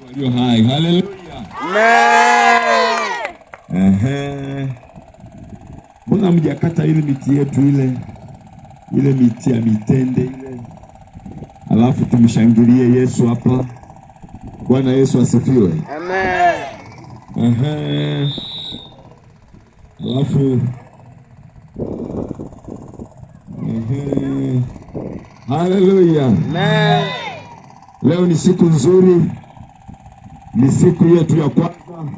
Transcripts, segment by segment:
walio hai. Haleluya. Amen. Mbona mjakata ile miti yetu ile miti ya mitende ile? Alafu tumshangilie Yesu hapa. Bwana Yesu asifiwe. Amen. Alafu haleluya. Amen. Leo ni siku nzuri, ni siku yetu ya kwanza,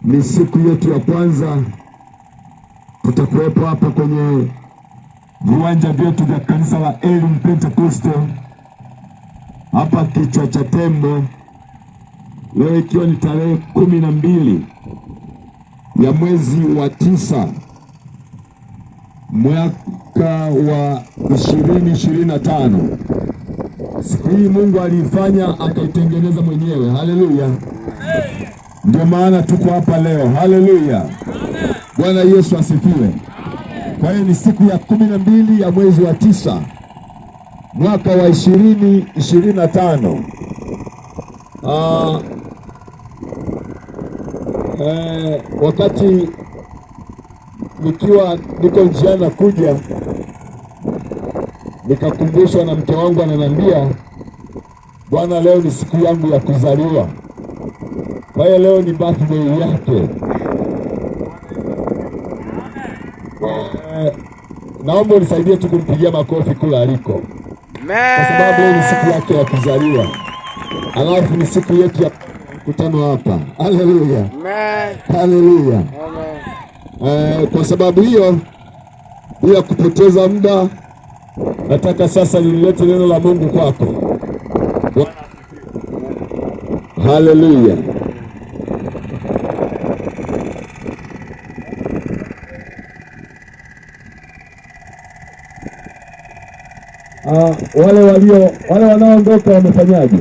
ni siku yetu ya kwanza. Tutakuwepo hapa kwenye viwanja vyetu vya kanisa la Elim Pentecostal hapa Kichwa cha Tembo, leo ikiwa ni tarehe 12 ya mwezi wa 9 mwaka wa 2025. Siku hii Mungu alifanya akaitengeneza mwenyewe. Haleluya. Ndio maana tuko hapa leo. Haleluya. Bwana Yesu asifiwe. Kwa hiyo ni siku ya 12 ya mwezi wa 9 mwaka wa 2025. Wakati nikiwa niko njiani kuja, nikakumbushwa na mke wangu, ananiambia, bwana, leo ni siku yangu ya kuzaliwa. Kwa hiyo leo ni birthday yake. Naomba unisaidie tu kumpigia makofi kula aliko, kwa sababu leo ni siku yake ya kuzaliwa, alafu ni siku yetu ya kukutana hapa. Haleluya. Haleluya. Kwa sababu hiyo, bila kupoteza muda, nataka sasa nilete neno la Mungu kwako. Haleluya. Wale wanaoondoka wamefanyaje?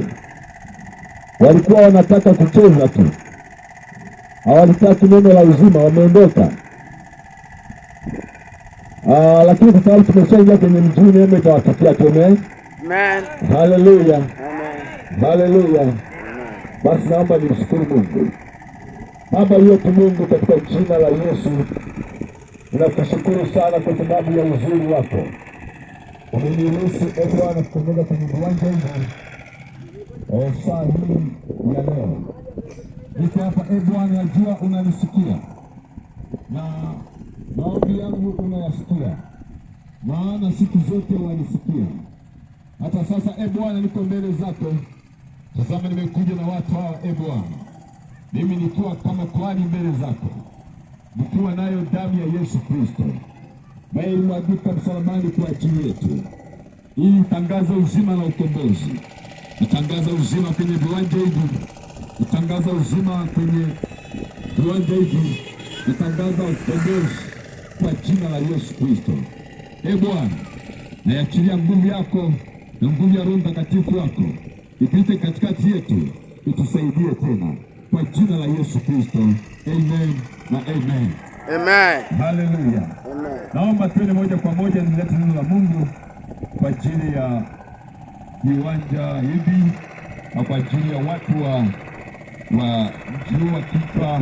Walikuwa wanataka kucheza tu, hawalitaki neno la uzima, wameondoka. Lakini kwa sababu tumeshaingia kwenye mjini, neema itawafikia tu. Amen. Haleluya. Haleluya. Basi naomba nimshukuru Mungu. Baba yetu Mungu, katika jina la Yesu, ninakushukuru sana kwa sababu ya uzuri wako. Umeniruhusu Bwana kutembea kwenye viwanja hivi saa hii ya leo. Niko hapa Bwana, najua unanisikia na maombi yangu unayasikia, maana siku zote wanisikia. Hata sasa Bwana, niko mbele zako. Tazama, nimekuja na watu hawa Bwana, mimi nikiwa kama kuhani mbele zako, nikiwa nayo damu ya Yesu Kristo ambaye ilimwagika msalabani kwa ajili yetu, ili tangaza uzima na ukombozi. Nitangaza uzima kwenye viwanja hivi, nitangaza uzima kwenye viwanja hivi, nitangaza ukombozi kwa jina la Yesu Kristo. Bwana, naachilia nguvu yako na nguvu ya Roho Mtakatifu wako ipite katikati yetu, itusaidie tena kwa jina la Yesu Kristo. Amen na amen. Amen. Haleluya. Amen. Naomba tuende moja kwa moja nilete neno la Mungu kwa ajili ya viwanja hivi na kwa ajili ya watu wa mji wa Kichwa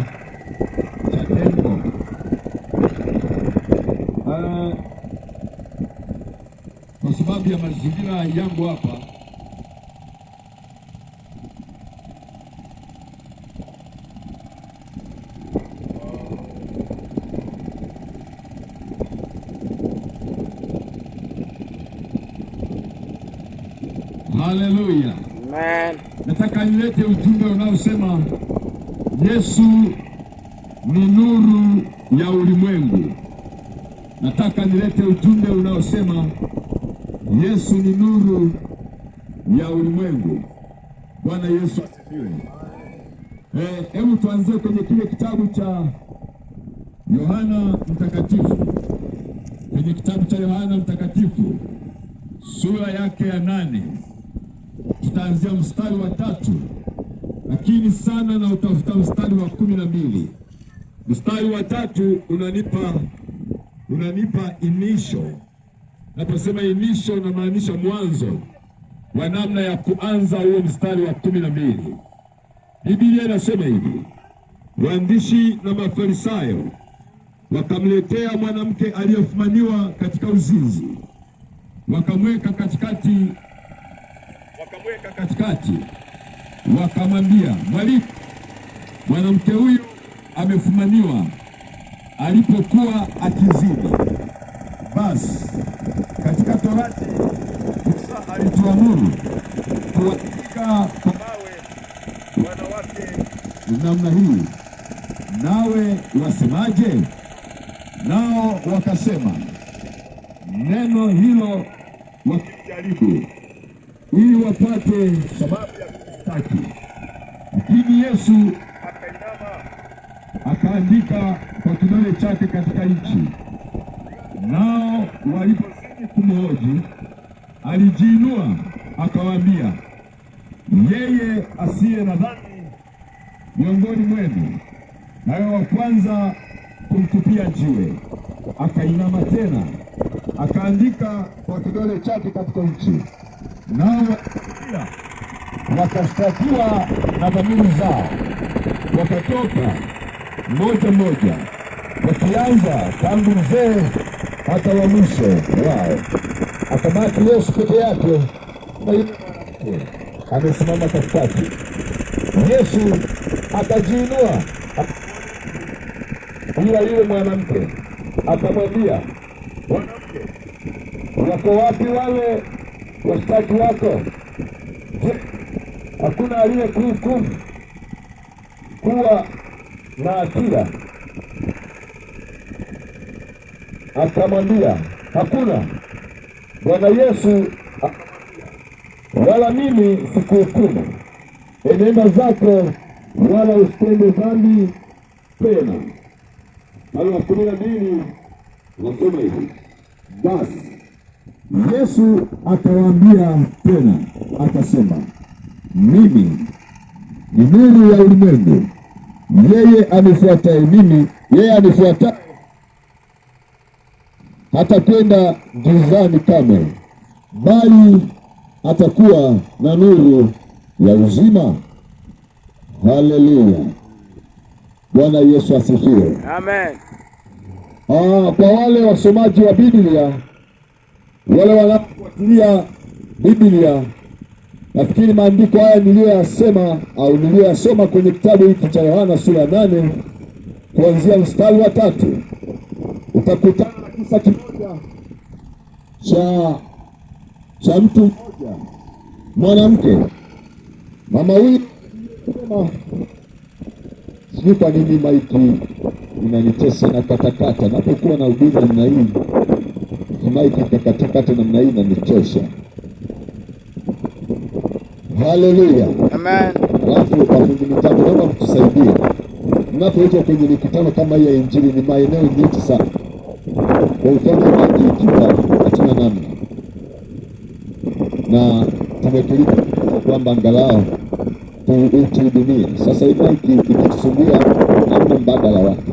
cha Tembo. Kwa sababu ya mazingira yangu hapa, haleluya. Amen. Nataka nilete ujumbe unaosema Yesu ni nuru ya ulimwengu. Nataka nilete ujumbe unaosema Yesu ni nuru ya ulimwengu. Bwana Yesu asifiwe. Hebu tuanze kwenye kile kitabu cha Yohana Mtakatifu. Kwenye kitabu cha Yohana Mtakatifu sura yake ya 8. Tutaanzia mstari wa 3, lakini sana na utafuta mstari wa 12. Mstari wa 3 unanipa inisho. Naposema inisho, namaanisha mwanzo. wa namna ya kuanza huo mstari wa 12. Biblia inasema hivi: waandishi na Mafarisayo wakamletea mwanamke aliyefumaniwa katika uzinzi, wakamweka katikati, wakamwambia, Mwalimu, mwanamke huyu amefumaniwa alipokuwa akizini. Basi katika Torati Musa alituamuru kuwapiga kwa mawe wanawake namna hii, nawe wasemaje? Nao wakasema neno hilo wakijaribu, ili wapate sababu ya kumshtaki. Lakini Yesu akainama akaandika kwa kidole chake katika nchi. Nao walipozidi kumhoji, alijiinua akawaambia, yeye asiye na dhambi miongoni mwenu naye wa kwanza kumtupia jiwe. Akainama tena akaandika kwa kidole chake katika nchi. Nao wakashtakiwa na dhamiri zao, wakatoka mmoja mmoja, wakianza tangu mzee hata wa mwisho wao. Akabaki Yesu peke yake na yule mwanamke amesimama katikati. Yesu akajiinua ila yule mwanamke akamwambia, mwanamke, wako wapi wale washtaki wako? Je, hakuna aliyekuhukumu kuwa na hatia? Akamwambia, hakuna. Bwana Yesu akamwambia, wala mimi sikuhukumu. Enenda zako, wala usitende dhambi tena. Mstari wa 12 nasema hivi: basi Yesu akawaambia tena akasema, mimi ni nuru ya ulimwengu. Yeye anifuataye mimi, hata kwenda gizani kamwe, bali atakuwa na nuru ya uzima. Haleluya! Bwana Yesu asifiwe. Amen. Kwa wale wasomaji wa Biblia, wale wanaofuatilia Biblia, nafikiri maandiko haya niliyoyasema au niliyoyasoma kwenye kitabu hiki cha Yohana sura ya 8 kuanzia mstari wa 3, utakutana na kisa kimoja cha mtu mmoja, mwanamke. Mama huyu sijui kwa nini maiki inanitesa na katakata napokuwa na huduma namna hii. Maiki katakata namna hii inanichosha. Haleluya. Amen. Alafu wafundi mitambo, naomba mtusaidie. Mnapoitwa kwenye mikutano kama hii ya Injili, ni maeneo nyeti sana. Kwa mfano maiki ikiwa hatuna namna, na tumekulipa kwamba angalau tuhudumie. Sasa hii maiki ikitusumbua hamna mbadala wake.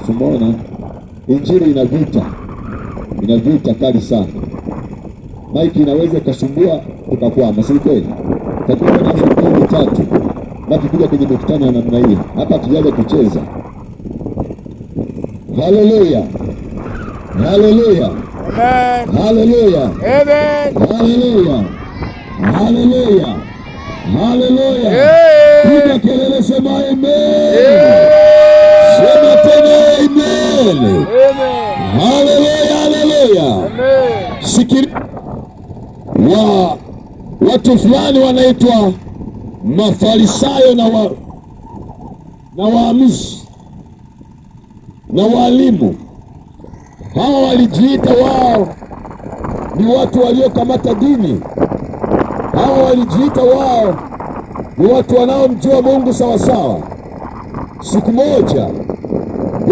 Umeona, Injili ina vita kali sana. Maiki inaweza ikasumbua tukakwama, si kweli? Takiwa na vipindi vitatu baki kuja kwenye mikutano ya namna hii. Hapa tujaje kucheza. Haleluya. Haleluya. Amen. Haleluya. Amen. Haleluya. Haleluya. Haleluya. Piga kelele, sema amen. Sema tena amen. Amen. Haleluya. Haleluya. Amen. Sikiri watu fulani wanaitwa Mafarisayo na waamuzi na walimu. Hawa walijiita wao ni watu waliokamata dini. Hawa walijiita wao ni watu wanaomjua Mungu sawa sawa. Siku moja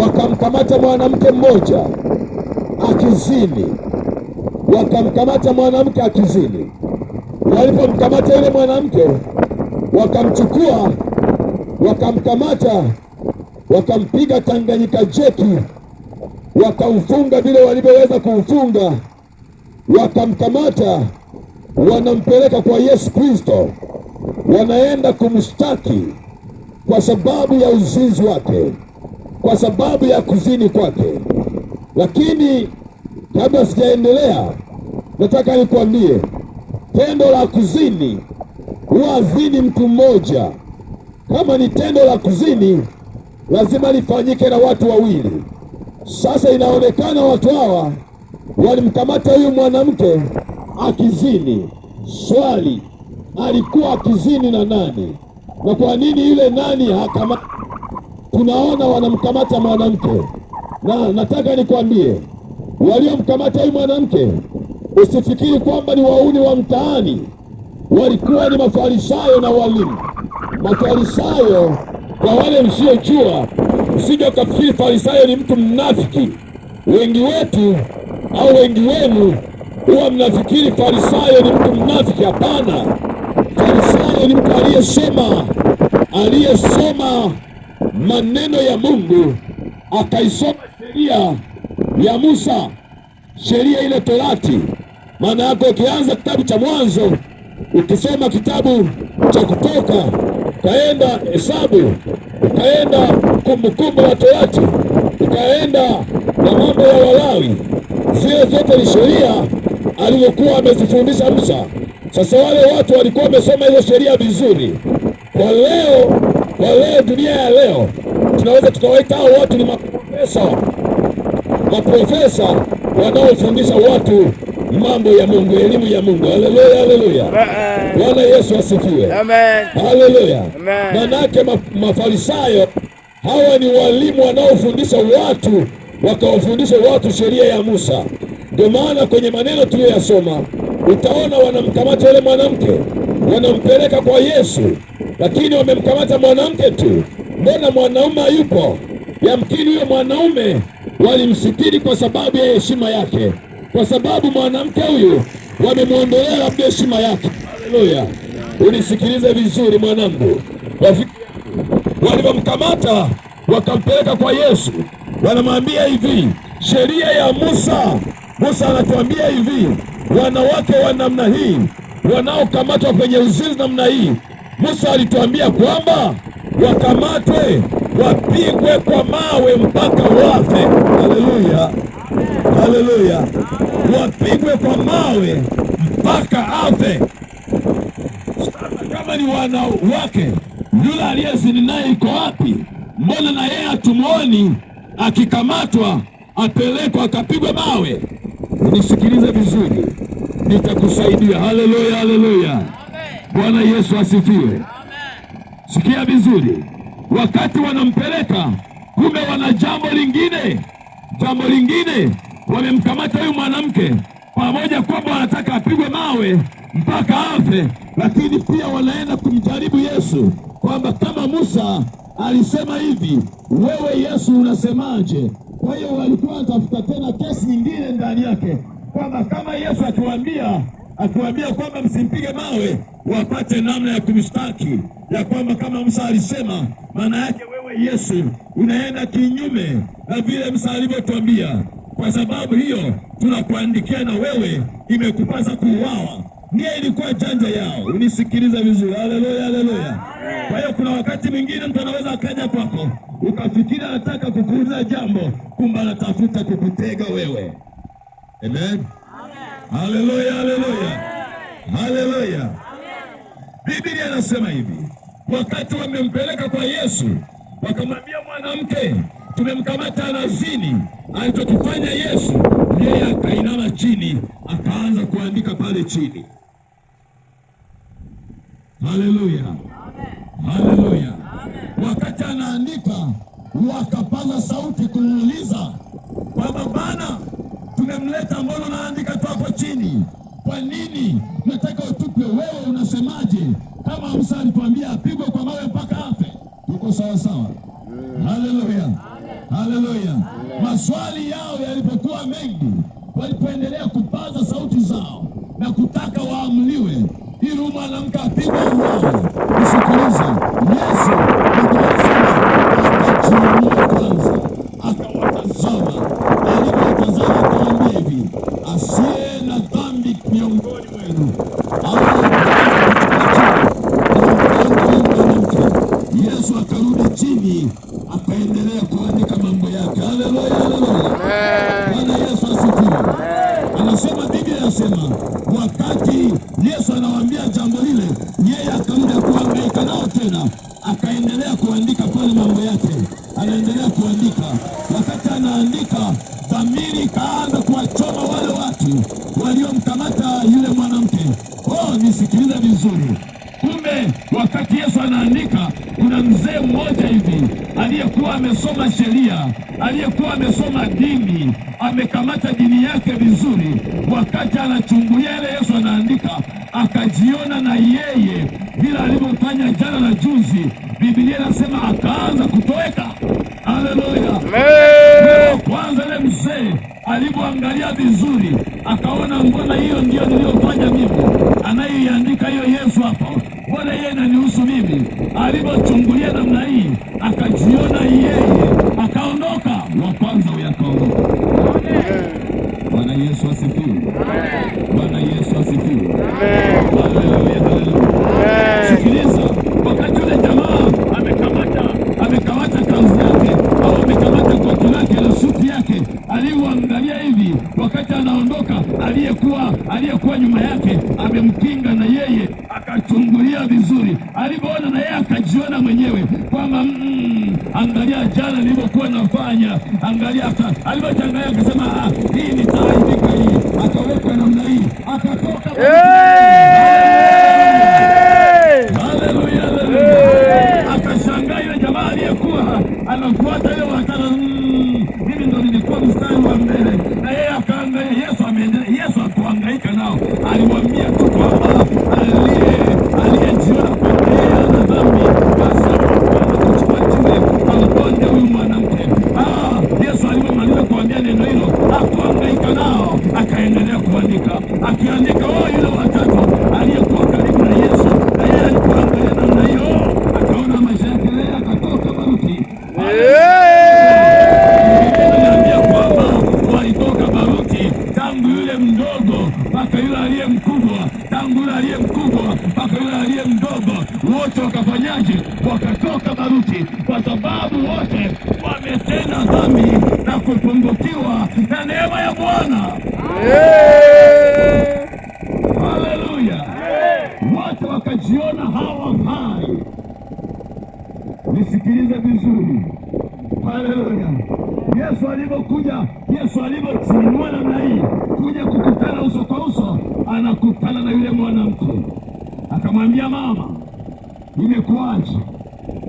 wakamkamata mwanamke mmoja akizini. Walipomkamata yule mwanamke, wakamchukua, wakamkamata, wakampiga Tanganyika jeki, wakamfunga vile walivyoweza kumfunga, wakamkamata, wanampeleka kwa Yesu Kristo, wanaenda kumshtaki kwa sababu ya uzinzi wake, kwa sababu ya kuzini kwake. Lakini kabla sijaendelea, nataka nikwambie, tendo la kuzini huwa azini mtu mmoja. Kama ni tendo la kuzini, lazima lifanyike na watu wawili. Sasa inaonekana watu hawa walimkamata huyu mwanamke akizini. Swali, alikuwa akizini na nani? Na kwa nini yule nani hakama? Tunaona wanamkamata mwanamke, na nataka nikwambie, waliomkamata huyu mwanamke, usifikiri kwamba ni wauni wa mtaani. Walikuwa ni Mafarisayo na walimu. Mafarisayo, kwa wale msiojua, usije ukafikiri Farisayo ni mtu mnafiki. Wengi wetu au wengi wenu huwa mnafikiri Farisayo ni mtu mnafiki. Hapana, Farisayo ni mtu aliyesoma maneno ya Mungu, akaisoma sheria ya Musa, sheria ile Torati. Maana yake ukianza kitabu cha Mwanzo, ukisoma kitabu cha Kutoka, ukaenda Hesabu, ukaenda Kumbukumbu la Torati, ukaenda na mambo ya Walawi, zile zote ni sheria alizokuwa amezifundisha Musa. Sasa wale watu walikuwa wamesoma hizo sheria vizuri. Kwa leo dunia ya leo, tunaweza tukawaita hao watu ni maprofesa wanaofundisha watu mambo ya Mungu, elimu ya Mungu. Haleluya, haleluya. Bwana Yesu asifiwe. Amen. Haleluya. Manake Mafarisayo hawa ni walimu wanaofundisha watu, wakawafundisha watu sheria ya Musa. Ndio maana kwenye maneno tuliyoyasoma utaona wanamkamata yule mwanamke, wanampeleka kwa Yesu, lakini wamemkamata mwanamke tu. Mbona mwanaume hayupo? Yamkini huyo mwanaume walimsitiri kwa sababu ya heshima yake, kwa sababu mwanamke huyu wamemwondolea labda heshima yake. Haleluya, unisikilize vizuri mwanangu. Walipomkamata wakampeleka kwa Yesu, wanamwambia hivi, sheria ya Musa anatuambia hivi, wanawake wa namna hii wanaokamatwa kwenye uzinzi namna hii, Musa alituambia kwamba wakamatwe, wapigwe kwa mawe mpaka wafe. Haleluya, haleluya, wapigwe kwa mawe mpaka afe. Kama ni wanawake, yule aliyezini naye iko wapi? Mbona na yeye hatumuoni akikamatwa apelekwa akapigwe mawe? Nisikilize vizuri, nitakusaidia. Haleluya, haleluya. Bwana Yesu asifiwe. Sikia vizuri, wakati wanampeleka, kumbe wana jambo lingine. Wamemkamata huyu mwanamke, pamoja kwamba wanataka apigwe mawe mpaka afe, lakini pia wanaenda kumjaribu Yesu kwamba kama Musa alisema hivi, wewe Yesu unasemaje? Kwa hiyo walikuwa wanatafuta tena kesi nyingine ndani yake, kwamba kama Yesu akiwaambia kwamba msimpige mawe, wapate namna ya kumshtaki, ya kwamba kama Musa alisema, maana yake wewe Yesu unaenda kinyume na vile Musa alivyotuambia. Kwa sababu hiyo tunakuandikia na wewe imekupasa kuuawa. Ndiye ilikuwa janja yao. Unisikilize vizuri. Haleluya, haleluya. Kwa hiyo kuna wakati mwingine mtu anaweza akaja kwako ukafikiri anataka kukuuliza jambo, kumbe anatafuta kukutega wewe. Amen. Haleluya, haleluya. Haleluya. Biblia inasema hivi, wakati wamempeleka kwa Yesu, wakamwambia mwanamke, tumemkamata anazini. Alichokifanya Yesu, yeye akainama chini, akaanza kuandika pale chini. Haleluya, haleluya. Wakati anaandika, wakapaza sauti kumuuliza kwamba Bwana, tumemleta, mbona unaandika tu hapo chini? Kwa nini? Nataka utupe wewe, unasemaje? Kama Musa alituambia apigwe kwa mawe mpaka afe, tuko sawa sawa? Haleluya, haleluya. Maswali yao yalipokuwa mengi, walipoendelea kupaza sauti zao na kutaka waamuliwe ili mwanamke apigwe mawe, usikilize, Yesu akajiinua kwanza, akawatazama. Alipowatazama akawaambia hivi, asiye na dhambi miongoni mwenu Yesu akarudi chini akaendelea kuandika mambo yake. Haleluya, haleluya. Bwana Yesu asifiwe. Anasema, Biblia inasema wakati Yesu anawaambia jambo lile, yeye akarudi kuhangaika nao tena, akaendelea kuandika pale mambo yake. Anaendelea kuandika. Wakati anaandika, dhamiri ikaanza kuwachoma wale watu waliomkamata yule mwanamke. Nisikilize vizuri. Kumbe wakati Yesu anaandika, kuna mzee mmoja hivi aliyekuwa amesoma sheria, aliyekuwa amesoma dini, amekamata dini yake vizuri. Wakati anachungulia ile Yesu anaandika, akajiona na yeye vile alivyofanya jana na juzi. Biblia inasema akaanza kutoweka. Haleluya. Kwanza ile mzee alipoangalia vizuri, akaona mbona hiyo ndio niliyofanya mimi, anayeiandika hiyo Yesu hapa, mbona yeye inanihusu mimi? Alipochungulia namna hii, akajiona yeye, akaondoka. Wa kwanza huyo akaondoka. Bwana Yesu asifiwe. Bwana Yesu asifiwe. Haleluya, haleluya. Sikiliza, wakati yule jamaa amekamata kanzu yake au amekamata koti lake na suti yake, alipoangalia hivi, wakati anaondoka, aliyekuwa nyuma yake amemkinga, na yeye akachungulia vizuri. Alipoona na yeye akajiona mwenyewe kwamba angalia jana nilipokuwa nafanya, angalia. Alipoangalia akasema, hii nitaaibika hii. Akawekwa namna hii, akatoka. Haleluya, haleluya. Akashangaa yule jamaa aliyekuwa anafuata ile watana, mimi ndo nilikuwa mstari wa mbele, na yeye akaangalia. Yesu ameendelea. Yesu akuhangaika nao, alimwambia tu kwamba aliyejiona kwamba yeye ana dhambi, basi kuchukua jiwe amponde huyu mwanamke. Yesu alipomaliza kuambia neno hilo, akuhangaika nao, akaendelea kuandika. Akiandika, yule watatu aliyekuwa karibu na Yesu, na yeye alipoangalia namna hiyo, akaona maisha yake leo, akatoka baruti. Ananiambia kwamba walitoka baruti, tangu yule mdogo mpaka yule aliye mkubwa, tangu yule aliye mkubwa mpaka yule aliye mdogo, wote wakafanyaje? Wakatoka baruti, kwa sababu wote wametenda dhambi na kupungukiwa na neema ya Bwana. Haleluya. Wote wakajiona hawafai. Nisikilize vizuri. Haleluya. Yesu aliposimama namna hii kuja kukutana uso kwa uso, anakutana na yule mwanamke. Akamwambia, mama, imekuaje?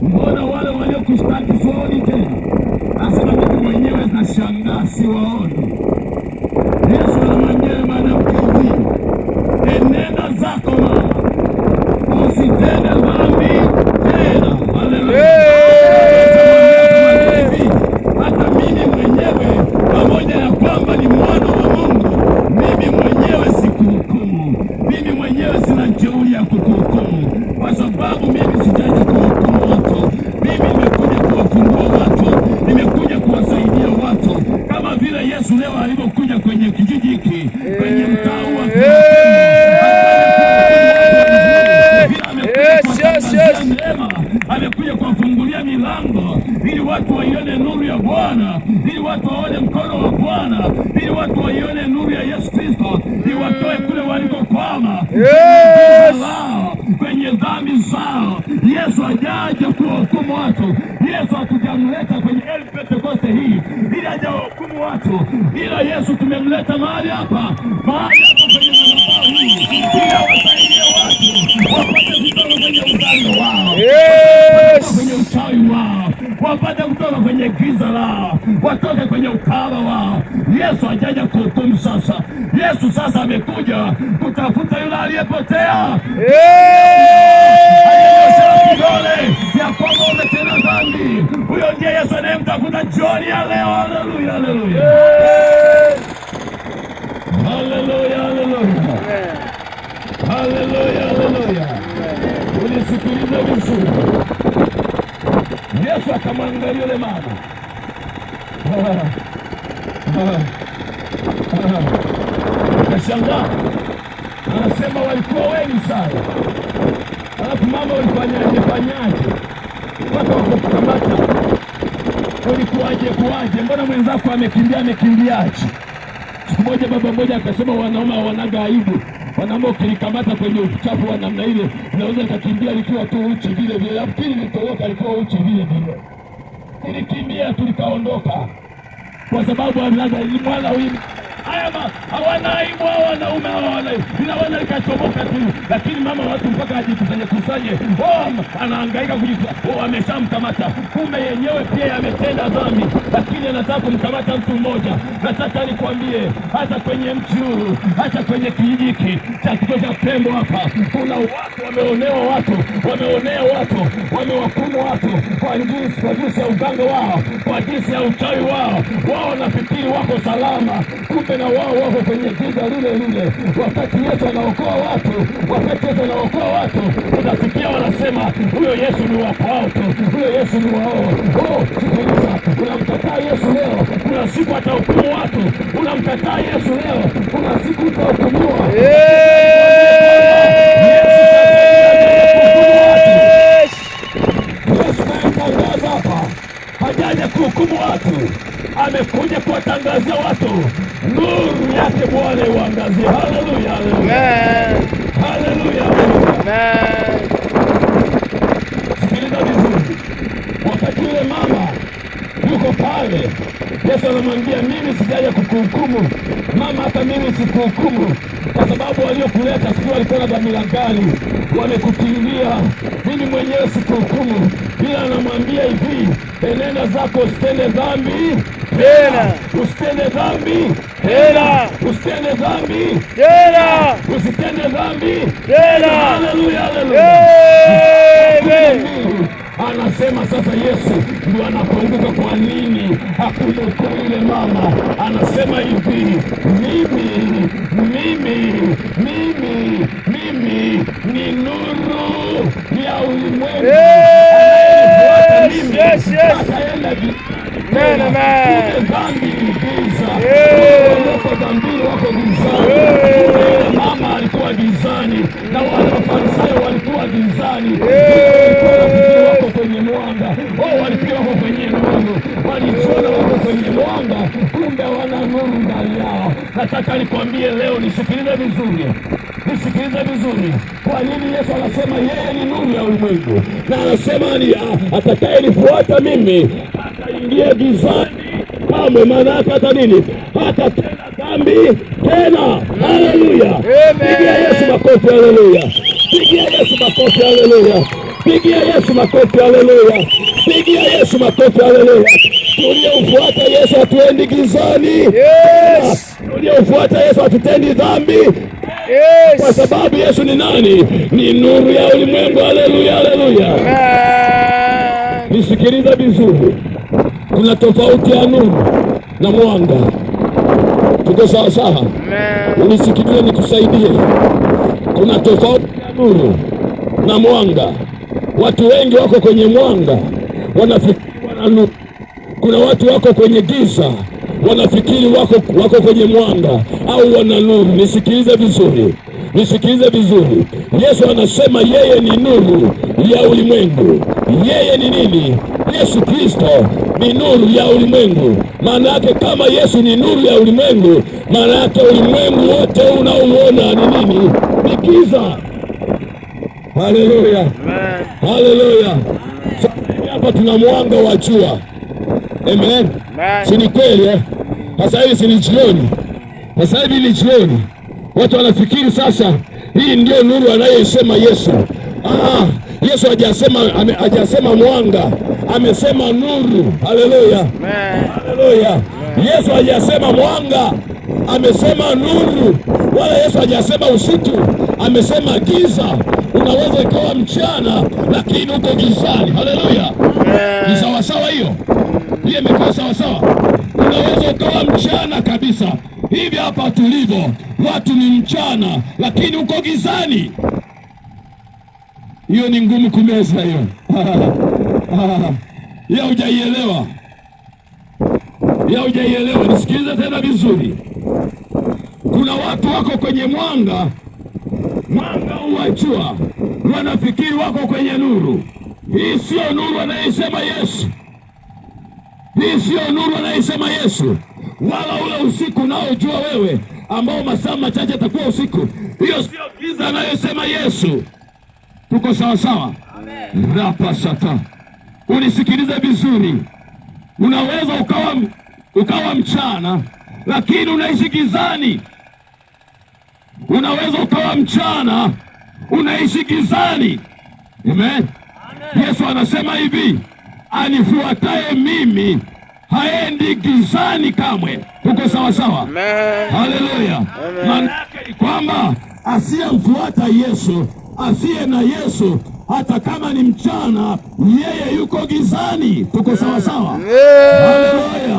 Mbona wale waliokushtaki siwaoni tena? Asema, mimi mwenyewe nashangaa siwaoni. Yesu anamwambia mwanamke hivi, enenda zako mama, usitende dhambi tena. Haleluya. Hata mimi mwenyewe, pamoja na kwamba ni mwana wa Mungu, mimi mwenyewe sikuhukumu. Mimi mwenyewe sina jeuri ya kukuhukumu, kwa sababu mimi sijaja kuhukumu watu. Mimi nimekuja kuwafungua watu, nimekuja kuwasaidia watu, kama vile Yesu leo alipokuja kwenye kijiji hiki, kwenye mtaa wa amekuja kuwafungulia milango ili watu waione nuru ya Bwana, ili watu waone mkono wa Bwana, ili watu waione nuru ya Yesu Kristo, ili watoe kule walikokwama kwenye dhambi zao. Yesu hajaja kuwahukumu watu. Yesu hatujamleta kwenye Pentekoste hii ili hajawahukumu watu, ila Yesu tumemleta mahali hapa kwenye madhabahu hii ili awasaidie watu wapate kutoka kwenye udhalimu wao, kwenye uchawi wao, wapate kutoka kwenye giza lao, watoke kwenye ukahaba wao. Yesu hajaja kuhukumu sasa. Yesu sasa amekuja kutafuta yule aliyepotea. Aliyenyosha kidole ya kwamba umetenda dhambi. Huyo ndiye Yesu anayemtafuta jioni ya leo. Haleluya, haleluya. Haleluya, haleluya. Haleluya, haleluya. Unisikilize vizuri. Yesu akamwangalia yule mama. Akashangaa. Anasema walikuwa wengi sana. Alafu mama ulifanyaje mpaka wakakukamata? Kuwaje? Mbona mwenzako amekimbiaje? Siku moja baba mmoja akasema wanaume hawanaga aibu. Wanaume ukilikamata kwenye uchafu wa namna ile, unaweza kakimbia likiwa tu uchi vile vile. Nafikiri nilitoroka alikuwa uchi vile vile. Nilikimbia tulikaondoka. Kwa sababu mwana huyu hawana aibu wanaume hawana. Ninaona likachomoka tu. Lakini mama watu mpaka ajikusanye. Anahangaika ameshamkamata. Kumbe yenyewe pia ametenda dhambi. Lakini anataka kumkamata mtu mmoja. Nataka nikwambie, hata kwenye mji huu, hata kwenye kijiji hiki cha kituo cha Pembo hapa, kuna watu wameonea watu, wamewakumu watu kwa jinsi ya uganga wao, kwa jinsi ya uchawi wao. Wao nafikiri wako salama, kumbe na wao wako kwenye giza lile. Wakati Yesu anaokoa watu, utasikia wanasema huyo Yesu ni wa kwao tu, huyo Yesu ni wao. Sikiliza, unamkataa Yesu leo, kuna siku atahukumu watu. Unamkataa Yesu leo, kuna siku utahukumiwa. Yesu hapa hajaja kuhukumu watu, amekuja kuwatangazia watu nuru yake Bwana iwaangazie. Haleluya, haleluya. Sikiliza vizuri, wakati yule mama yuko pale, Yesu anamwambia mimi sijaja kukuhukumu mama, hata mimi sikuhukumu, kwa sababu waliokuleta sio walikuwa na dhamira gani, wamekukimbia. Mimi mwenyewe sikuhukumu, ila anamwambia hivi, enenda zako, usitende dhambi tena, usitende dhambi tena, usitende dhambi tena, usitende dhambi tena. Haleluya, haleluya. Anasema sasa Yesu ndio anakumbuka kwa nini hakumhukumu yule mama. Anasema hivi, mimi ni nuru ya ulimwengu. Dhambi ni giza, walioko dhambini wako gizani. Mama alikuwa gizani na wale Mafarisayo walikuwa gizani. Wako kwenye mwanga, walikuwa wako kwenye nuru, walijiona wako kwenye mwanga, kumbe wana nuru ndani yao. Nataka nikwambie leo, nisikilize vizuri. Kwa nini Yesu anasema yeye ni nuru ya ulimwengu? Na anasema ni atakayenifuata mimi hataingia gizani kamwe. Maana yake hata nini? Hatatenda dhambi tena. Haleluya, pigia Yesu makofi. Haleluya, pigia Yesu makofi. Haleluya, pigia Yesu makofi. Haleluya, pigia Yesu makofi. Haleluya. Tuliomfuata Yesu hatuendi gizani. Tuliomfuata Yesu hatutendi dhambi. Kwa sababu Yesu ni nani? Ni nuru ya ulimwengu. Haleluya, haleluya. Nisikiliza vizuri, kuna tofauti ya nuru na mwanga. Tuko sawa sawa? Unisikilize nikusaidie. Kuna tofauti ya nuru na mwanga. Watu wengi wako kwenye mwanga, wanafikiri wana nuru. Kuna watu wako kwenye giza, wanafikiri wako kwenye mwanga au wana nuru. Nisikilize vizuri. Yesu anasema yeye ni nuru ya ulimwengu. Yeye ni nini? Yesu Kristo ni nuru ya ulimwengu. Maana yake kama Yesu ni nuru ya ulimwengu, maana yake ulimwengu wote unaouona ni nini? Ni giza. Haleluya, haleluya. Hapa tuna mwanga wa jua. Amen. Si ni kweli? Sasa hivi si ni jioni. Sasa hivi ni jioni. Watu wanafikiri sasa hii ndio nuru anayesema Yesu. Yesu hajasema mwanga, amesema nuru. Haleluya, haleluya. Yesu hajasema mwanga, amesema nuru. Wala Yesu hajasema usiku, amesema giza. Unaweza ikawa mchana lakini uko gizani. Haleluya, ni sawasawa hiyo? Hiyo imekaa sawasawa. Unaweza ukawa mchana kabisa. Hivi hapa tulivyo, watu ni mchana lakini uko gizani. Hiyo ni ngumu kumeza hiyo. Hiyo hujaielewa. Nisikilize tena vizuri. Kuna watu wako kwenye mwanga mwanga uwajua, wanafikiri wako kwenye nuru. Hii sio nuru anayesema Yesu, hii sio nuru anayesema Yesu, wala ule usiku unaojua wewe ambao masaa machache atakuwa usiku. Hiyo sio giza anayosema Yesu. Tuko sawa sawa? Amen. Rapasata, unisikilize vizuri. Unaweza ukawa mchana lakini unaishi gizani. Unaweza ukawa mchana unaishi gizani. Amen. Yesu anasema hivi, anifuataye mimi haendi gizani kamwe. Tuko sawa sawa? Amen. Haleluya. Maana yake ni kwamba asiyemfuata Yesu, asiye na Yesu, hata kama ni mchana, yeye yuko gizani. Tuko sawa sawa? Haleluya.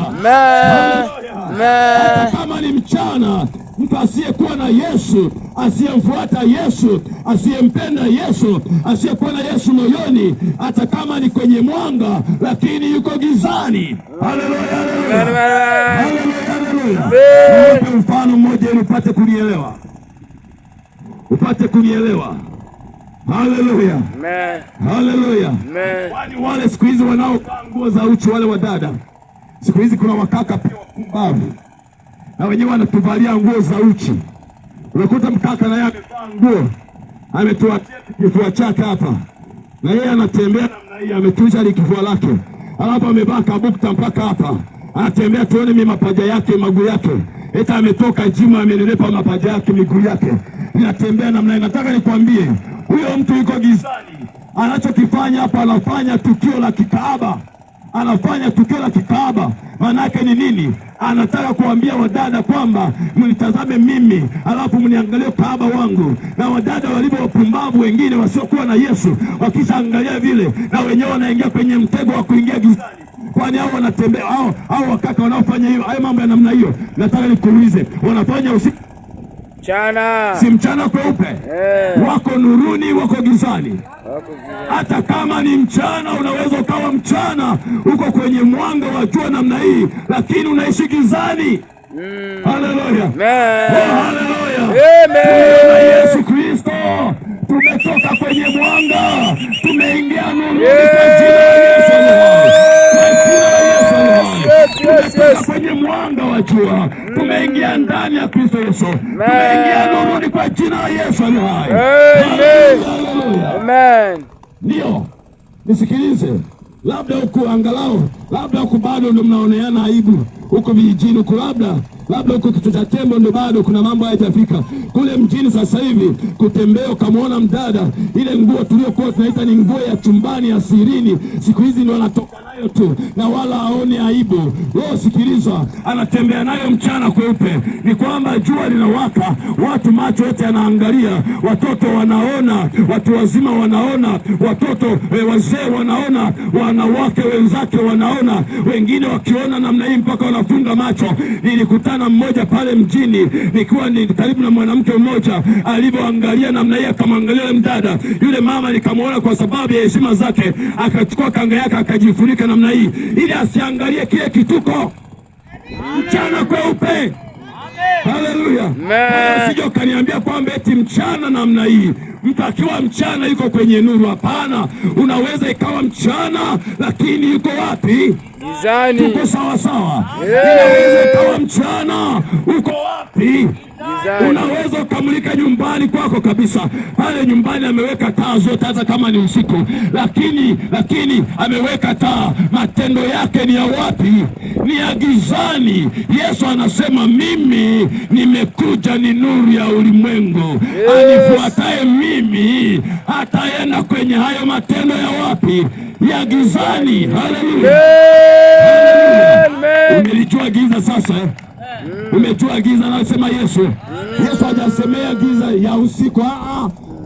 Hata kama ni mchana, mtu asiyekuwa na Yesu, asiyemfuata Yesu, asiyempenda Yesu, asiyekuwa na Yesu moyoni, hata kama ni kwenye mwanga, lakini yuko gizani. Haleluya, haleluya. Nipe mfano mmoja ili upate kunielewa, upate kunielewa. Haleluya, amen. Haleluya, amen. Wani wale siku hizi wanaovaa nguo za uchi, wale wadada siku hizi, kuna wakaka pia wapumbavu na wenyewe wanatuvalia nguo za uchi. Unakuta mkaka na yeye amevaa nguo, ametoa kifua chake hapa, na yeye anatembea namna hii, ametusha kifua lake, alafu amevaa kabukta mpaka hapa, anatembea tuone mimi mapaja yake, maguu yake, eti ametoka jimu, amenenepa mapaja yake, miguu yake inatembea namna hii. Nataka nikwambie, huyo mtu yuko gizani. Anachokifanya hapa, anafanya tukio la kikaaba, anafanya tukio la kikaaba. Maana yake ni nini? Anataka kuambia wadada kwamba mnitazame mimi, alafu mniangalie kaaba wangu. Na wadada walivyo wapumbavu wengine wasiokuwa na Yesu, wakishaangalia vile, na wenyewe wanaingia kwenye mtego wa kuingia gizani. Kwani hao wanatembea, hao wakaka wanaofanya hiyo, hayo mambo ya namna hiyo, nataka nikuulize, wanafanya usiku mchana? Si mchana kweupe? Wako nuruni, wako gizani. Hata kama ni mchana, unaweza ukawa mchana uko kwenye mwanga wa jua namna hii, lakini unaishi gizani. Haleluya, haleluya. Yesu Kristo, tumetoka kwenye mwanga, tumeingia nuru kwa jina la Yesu. Tumetoka kwenye mwanga wa jua, tumeingia ndani ya Kristo Yesu, tumeingia nuruni kwa jina la Yesu. Amen. Ndio, nisikilize, labda huku angalau, labda huku bado ndio mnaoneana aibu huko vijijini huko, labda huko Kituo cha Tembo ndio bado kuna mambo hayajafika. Kule mjini sasa hivi kutembea ukamwona mdada, ile nguo tuliyokuwa tunaita ni nguo ya chumbani ya sirini, siku hizi ndio wanatoka nayo tu na wala haoni aibu. Wewe sikiliza, anatembea nayo mchana kweupe. Ni kwamba jua linawaka, watu macho yote yanaangalia, watoto wanaona, watu wazima wanaona, watoto wazee wanaona, wanawake wenzake wanaona, wengine wakiona namna hii mpaka wanafunga macho. Nilikutana mmoja pale mjini, nikiwa ni karibu na mwanamke mmoja, alipoangalia namna hii akamwangalia yule mdada, yule mama nikamwona kwa sababu ya heshima zake, akachukua kanga yake akajifunika namna hii ili asiangalie kile kituko mchana kweupe. Haleluya. Usije ukaniambia kwamba eti mchana namna hii, mtu akiwa mchana yuko kwenye nuru. Hapana, unaweza ikawa mchana lakini yuko wapi? Gizani. Tuko sawa sawa. Unaweza ikawa mchana uko wapi? Gizani. Unaweza ukamulika nyumbani kwako kabisa, pale nyumbani ameweka taa zote hata kama ni usiku, lakini ameweka taa, matendo yake ni ya wapi? Ni ya gizani. Yesu anasema mimi nimekuja ni nuru ya ulimwengu. Anifuataye mimi hataenda kwenye hayo matendo ya wapi? Ya gizani. Haleluya. Umelijua giza sasa? Umejua giza anasema Yesu. Yesu hajasemea giza ya usiku.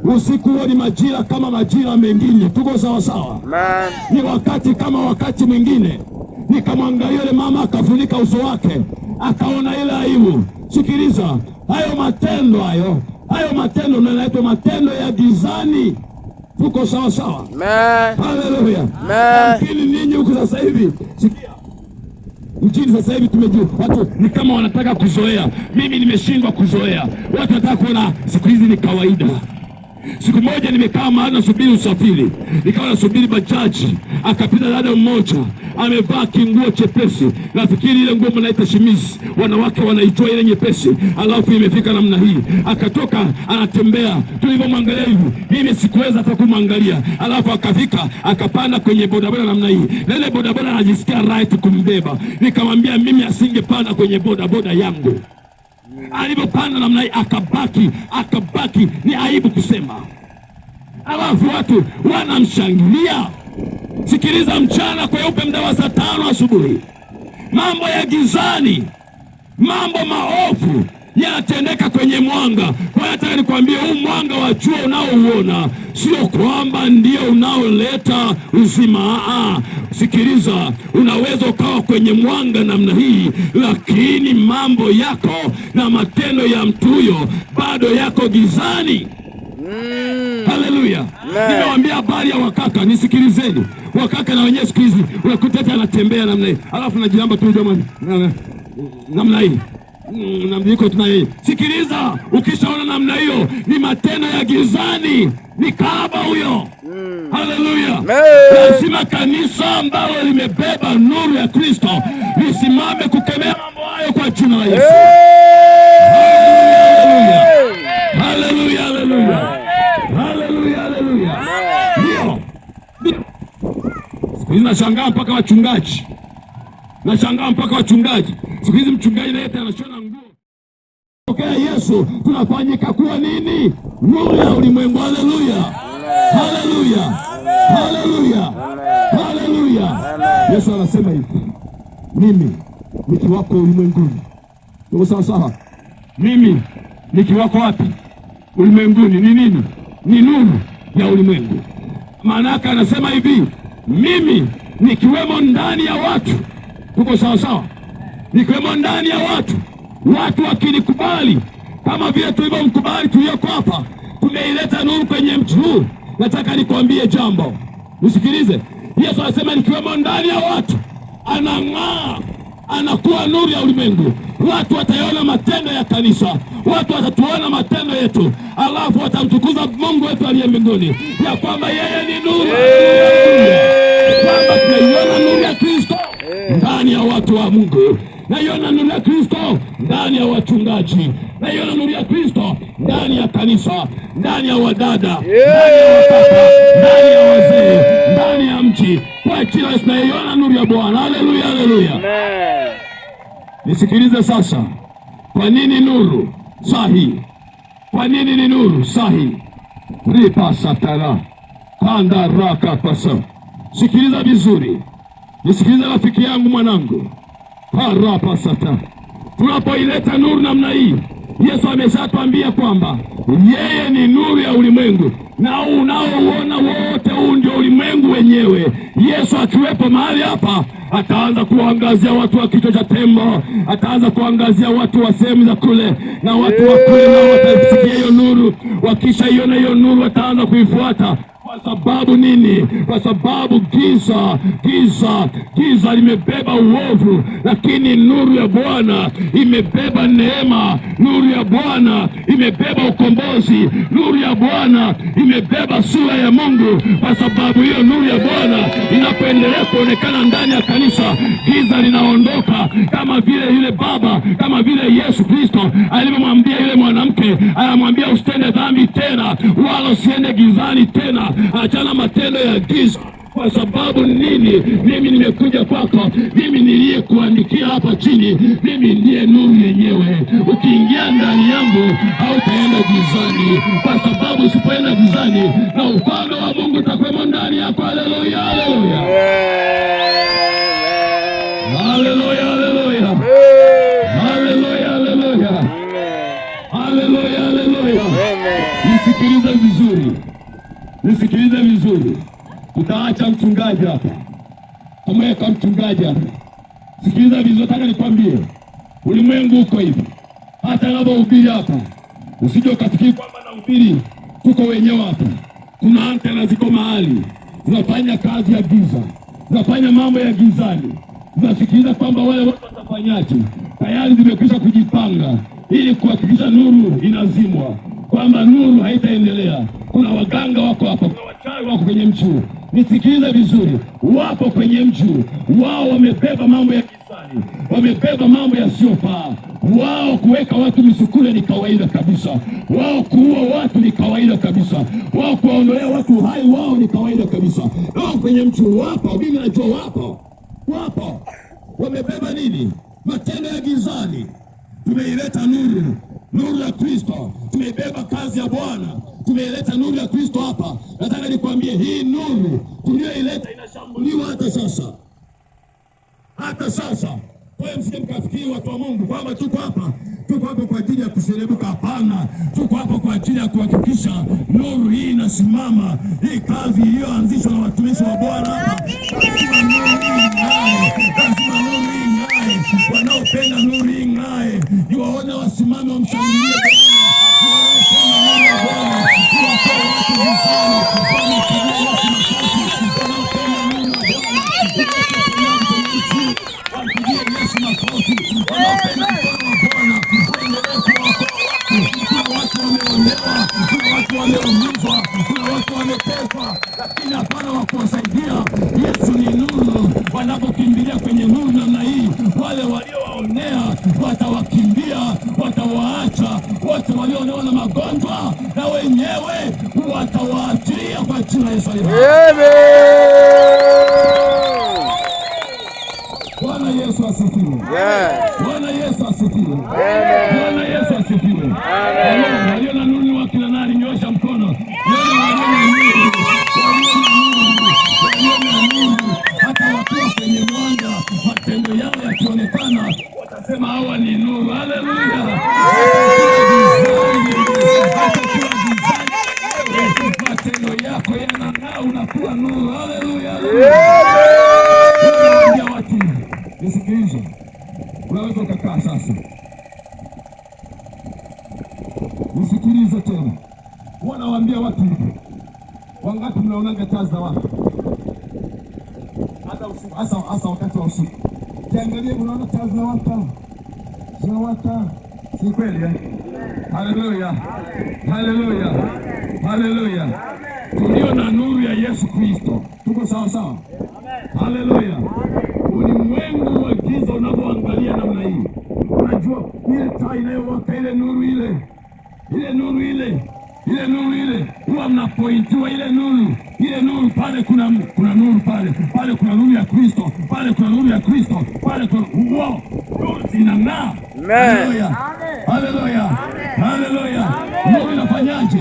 Usiku huo ni majira kama majira mengine. Tuko sawa sawa? Ni wakati kama wakati mwingine. Nikamwangalia yule mama akafunika uso wake, akaona ile aibu. Sikiliza, hayo matendo ndio yanaitwa matendo ya gizani. Tuko sawa sawa? Haleluya. Lakini ninyi huko sasa hivi, sikia, Nchini sasa hivi tumejua watu ni kama wanataka kuzoea. Mimi nimeshindwa kuzoea. Watu wanataka kuona siku hizi ni kawaida. Siku moja nimekaa mahali nasubiri usafiri, nikawa nasubiri bajaji, akapita dada mmoja amevaa kinguo chepesi, nafikiri ile nguo mnaita shimizi, wanawake wanaitoa ile nyepesi, alafu imefika namna hii, akatoka anatembea. Tulivyomwangalia hivi, mimi sikuweza hata kumwangalia, alafu akafika akapanda kwenye bodaboda namna hii, na ile bodaboda anajisikia right kumbeba. Nikamwambia mimi asingepanda kwenye bodaboda yangu. Alipopanda namna hii akabaki, ni aibu kusema. Alafu watu wanamshangilia. Sikiliza, mchana kweupe, muda wa saa 5 asubuhi, mambo ya gizani, mambo maovu yanatendeka kwenye mwanga. Kwa hiyo nataka nikwambie, huu mwanga wa jua unaouona sio kwamba ndio unaoleta uzima. Sikiliza, unaweza ukawa kwenye mwanga namna hii, lakini mambo yako na matendo ya mtu huyo bado yako gizani. Haleluya! Nimewaambia habari ya wakaka, nisikilizeni. Wakaka na wenyewe siku hizi unakuta anatembea namna hii, alafu najilamba tu jamani, namna hii namliko tunaye. Sikiliza, ukishaona namna hiyo ni matendo ya gizani, ni kahaba huyo. Haleluya! Lazima kanisa ambalo limebeba nuru ya Kristo lisimame kukemea mambo hayo kwa jina la Yesu. Haleluya, haleluya, haleluya, haleluya. Ndio siku hizi nashangaa mpaka wachungaji, siku hizi mchungaji naye anashona nguo. Pokea Yesu, tunafanyika kuwa nini? Nuru ya ulimwengu. Haleluya, haleluya, haleluya, haleluya. Yesu anasema hivi, mimi nikiwako ulimwenguni. Ndio sawa. Mimi nikiwako wapi? Ulimwenguni. Ni nini? Ni nuru ya ulimwengu. Maana yake anasema hivi, mimi nikiwemo ndani ya watu. Tuko sawa? Nikiwemo ndani ya watu wakinikubali kama vile tulivyomkubali tuliyoko hapa, tumeileta nuru kwenye mji huu. Nataka nikwambie jambo, usikilize. Yesu anasema nikiwemo ndani ya watu, anang'aa, anakuwa nuru ya ulimwengu. Watu wataona matendo ya kanisa, watu watatuona matendo yetu, alafu watamtukuza Mungu wetu aliye mbinguni, ya kwamba yeye ni nuru. Kwamba tunaiona nuru ya Kristo ndani ya watu wa Mungu. Naiona nuru ya Kristo ndani ya wachungaji. Naiona nuru ya Kristo ndani ya kanisa, ndani ya wadada, ndani ya wakaka, ndani ya wazee, ndani ya mji. Kwa kila naiona nuru ya Bwana. Haleluya, haleluya. Nisikilize sasa. Kwa nini nuru sahi? Kwa nini ni nuru sahi? Ripa satara kanda raka pasa. Sikiliza vizuri. Nisikilize rafiki yangu, mwanangu. Harapa sata. Tunapoileta nuru namna hii, Yesu ameshatuambia kwamba yeye ni nuru ya ulimwengu, na unaouona wote huu ndio ulimwengu wenyewe. Yesu akiwepo mahali hapa, ataanza kuangazia watu wa kichwa cha tembo, ataanza kuangazia watu wa sehemu za kule, na watu wa kule nao watasikia hiyo nuru. Wakishaiona hiyo nuru, wataanza kuifuata. Kwa sababu nini? Kwa sababu giza limebeba uovu, lakini nuru ya Bwana imebeba neema. Nuru ya Bwana imebeba ukombozi. Nuru ya Bwana imebeba sura ya Mungu. Kwa sababu hiyo nuru ya Bwana inapoendelea kuonekana ndani ya kanisa, giza linaondoka, kama vile yule baba, kama vile Yesu Kristo alivyomwambia yule mwanamke, anamwambia usitende dhambi tena, wala usiende gizani tena, achana matendo ya giza. Kwa sababu nini? Mimi nimekuja kwako, mimi niliyekuandikia hapa chini, mimi ndiye nuru yenyewe. Ukiingia ndani yangu hautaenda gizani, kwa sababu usipoenda gizani na ufalme wa Mungu utakuwa ndani yako. Haleluya, haleluya, haleluya, haleluya, haleluya, haleluya, haleluya, haleluya. Nisikilize vizuri, nisikilize vizuri. Utaacha mchungaji hapa, tumeweka mchungaji hapa. Sikiliza vizuri, nataka nikwambie, ulimwengu uko hivi. Hata ninapohubiri hapa, usije ukafikiri kwamba nahubiri tuko wenyewe hapa. Kuna antena ziko mahali zinafanya kazi ya giza, zinafanya mambo ya gizani. Tunasikiliza kwamba wale watu watafanyaje, tayari zimekwisha kujipanga ili kuhakikisha nuru inazimwa, kwamba nuru haitaendelea. Kuna waganga wako hapa, kuna wachawi wako kwenye mji huu. Nisikilize vizuri, wapo kwenye mji huu. Wao wamebeba mambo ya kisani, wamebeba mambo yasiyofaa. Wao kuweka watu misukule ni kawaida kabisa. Wao kuua watu ni kawaida kabisa. Wao kuwaondolea watu hai wao ni kawaida kabisa. Wao kwenye mji huu wapo, mimi najua wapo. Wamebeba nini? Matendo ya gizani. Tumeileta nuru, nuru ya Kristo. Tumeibeba kazi ya Bwana, tumeileta nuru ya Kristo hapa. Nataka nikwambie, hii nuru tuliyoileta inashambuliwa hata sasa. Kwa hiyo msije mkafikiri watu wa Mungu kwamba tuko hapa kwa ajili ya kuserebuka. Hapana, tuko hapa kwa ajili ya kuhakikisha nuru hii inasimama. Hii kazi iliyoanzishwa na watumishi wa Bwana hapa, lazima nuru hii ing'ae. Wanaopenda nuru hii ing'ae, ni waone wasimame, wamshangilie wameumizwa, kuna watu wameteswa, lakini hapana wa kuwasaidia. Yesu ni nuru. Wanapokimbilia kwenye nuru namna hii, wale waliowaonea watawakimbia, watawaacha. Wote walioonewa na magonjwa na wenyewe watawaachilia kwa jina la Yesu. Bwana Yesu asifiwe. Bwana Yesu asifiwe. Bwana Yesu asifiwe. Walio na nuru wa kila nani, nyosha mkono. Hata wakiwa kwenye mwanga, matendo yao yakionekana, watasema hawa ni nuru. Haleluya. Matendo yako yanang'aa, unakuwa nuru. Haleluya. Nisikilize, unaweza ukakaa sasa. Nisikilize tena. Wanawaambia watu hivi, wangapi mnaonaga taa za watu hata usiku, hasa wakati wa usiku? Kiangalie, unaona taa zinawaka, si kweli? Haleluya, haleluya, haleluya. Tulio na nuru ya Yesu Kristo, tuko sawa sawa. Haleluya. Ulimwengu wa giza unapoangalia namna hii, unajua ile taa inayowaka, ile nuru ile huwa mnapointiwa ile nuru pale, kuna nuru pale kuna nuru ya Kristo, pale kuna nuru ya Kristo, pale kuna nuru zinang'aa. Haleluya, haleluya, haleluya. Nuru inafanyaje?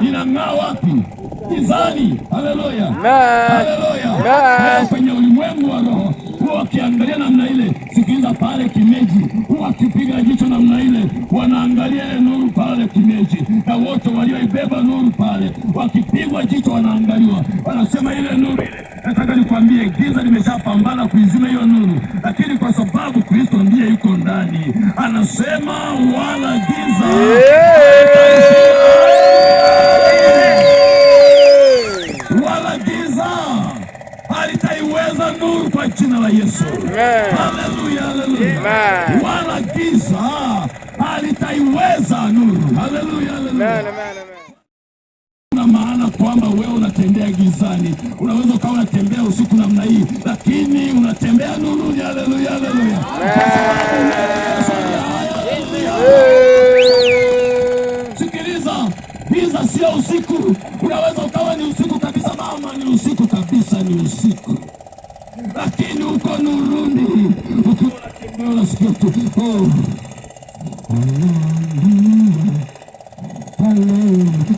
Inang'aa wapi? Gizani. Haleluya, haleluya. Kwenye ulimwengu wa roho huwa wakiangalia namna ile. Sikiliza, pale kimeji huwa wakipiga jicho namna ile, wanaangalia ile nuru pale kimeji, na wote walioibeba nuru pale wakipigwa jicho wanaangaliwa, wanasema ile nuru ile. Nataka nikwambie, giza limeshapambana kuizima hiyo nuru, lakini kwa sababu Kristo ndiye yuko ndani, anasema wala giza halitaiweza nuru kwa jina la Yesu. Haleluya, haleluya. Wala giza halitaiweza nuru. Haleluya, haleluya. Kuna maana kwamba wewe unatembea gizani. Unaweza ukawa unatembea usiku namna hii, lakini unatembea nuruni. Haleluya, haleluya. Sikiliza, giza sio usiku. Unaweza ukawa ni usiku kabisa, mama, ni usiku kabisa, ni usiku, lakini uko nuruni. Ukiwa unatembea unasikia tu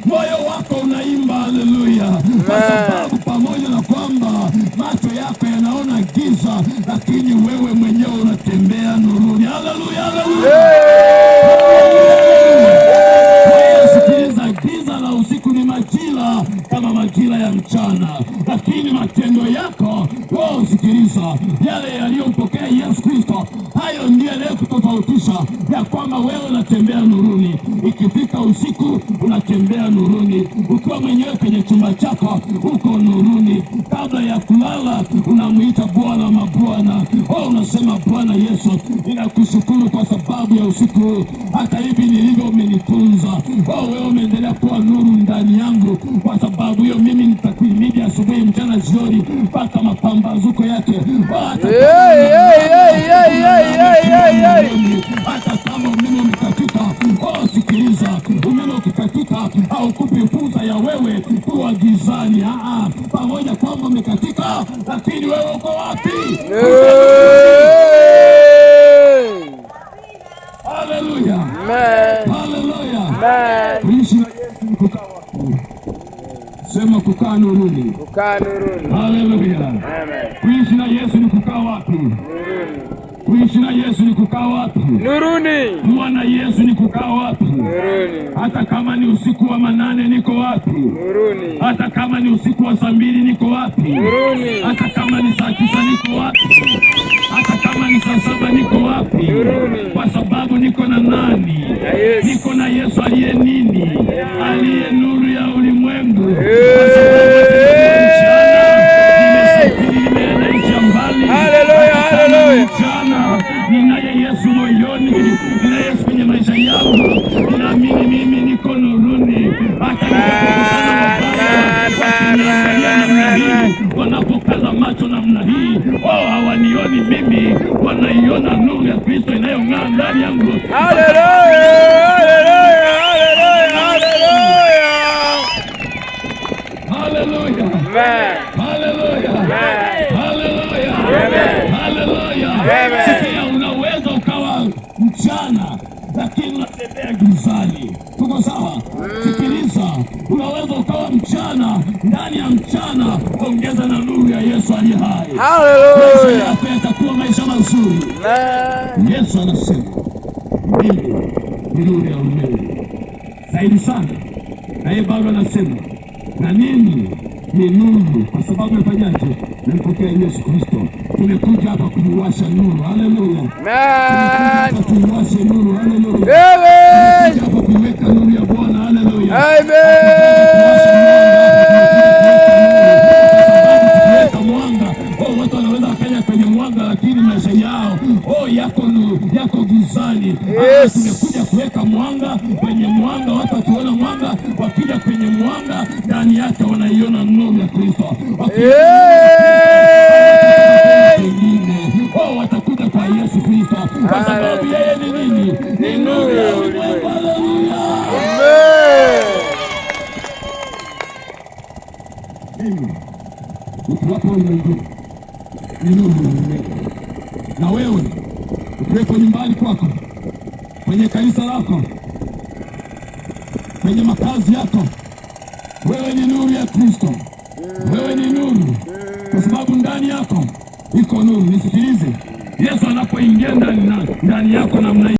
moyo wako unaimba haleluya, kwa sababu pamoja na kwamba macho yako yanaona giza, lakini wewe mwenyewe unatembea nuruni. Haleluya, haleluya. Sikiliza, giza la usiku ni majira kama majira ya mchana, lakini matendo yako, sikiliza, yale yaliyompokea Yesu Kristo Hayo ndiyo yanayokutofautisha ya kwamba wewe unatembea nuruni. Ikifika usiku unatembea nuruni, ukiwa mwenyewe kwenye chumba chako uko nuruni. Kabla ya kulala unamuita Bwana mabwana. Unasema Bwana Yesu, ninakushukuru kwa sababu ya usiku huu, hata hivi nilivyo umenitunza. Wewe umeendelea kuwa nuru ndani yangu, kwa sababu hiyo mimi nitakuhimidi asubuhi, mchana, jioni mpaka mapambazuko yake. Hata kama umeme umekatika, sikiliza, umeme ukikatika haukupi fursa ya wewe kuwa gizani. Pamoja kwamba umekatika, lakini wewe uko wapi? Haleluya, haleluya. Kuishi na Yesu ni kukaa wapi? Sema kukaa nuruni. Kukaa nuruni. Haleluya. Amen. Kuishi na Yesu ni kukaa wapi? Nuruni. Kuishi na Yesu ni kukaa wapi? Nuruni. Kuwa na Yesu ni kukaa wapi? Nuruni. Hata kama ni usiku wa manane niko wapi? Nuruni. Hata kama ni usiku wa saa 2 niko wapi? Nuruni. Hata kama ni saa 9 niko wapi? Hata kama ni saa 7 niko wapi? Nuruni. Kwa sababu niko na nani? Yes. Niko na Yesu aliye nini? Aliye nuru ya ulimwengu. Ninaye Yesu moyoni, ninaye Yesu kwenye maisha yangu. Ninaamini mimi niko nuruni. Wanapokaza macho namna hii, hawanioni mimi, wanaiona nuru ya Kristo inayong'aa ndani yangu. Sikia, unaweza ukawa mchana lakini unatembea gizani. Tuko sawa? Sikiliza, unaweza ukawa mchana, ndani ya mchana ongeza na nuru ya Yesu aliye hai. Maisha yako yatakuwa maisha mazuri. Yesu anasema mimi ni nuru ya ulimwengu. Zaidi sana, na yeye bado anasema na nini ni nuru, kwa sababu amefanyaje? Mpokea Yesu Kristo. Tumekuja hapa kuiwasha nuru. Haleluya. Amen. Kuiwasha nuru. Haleluya. Amen. Hapa kuweka nuru ya Bwana. Haleluya. Amen. Kuweka mwanga. Watu wanaweza wakaja kwenye mwanga, lakini maisha yao yako gizani. Tumekuja kuweka mwanga kwenye mwanga. Watu wakiona mwanga, wakija kwenye mwanga, ndani yake wanaiona nuru ya Kristo. Watakuja kwa Yesu Kristo, kwa sababu yeye ni nini? Ni nuru ya ulimwengu. Haleluya. Mimi ukiwapo ulimwengu ni nuru ya ulimwengu. Na wewe ukiwepo nyumbani kwako, kwenye kanisa lako, kwenye makazi yako, wewe ni nuru ya Kristo. Wewe ni nuru, kwa sababu ndani yako iko nuru. Nisikilize, Yesu anapoingia ndani yako namna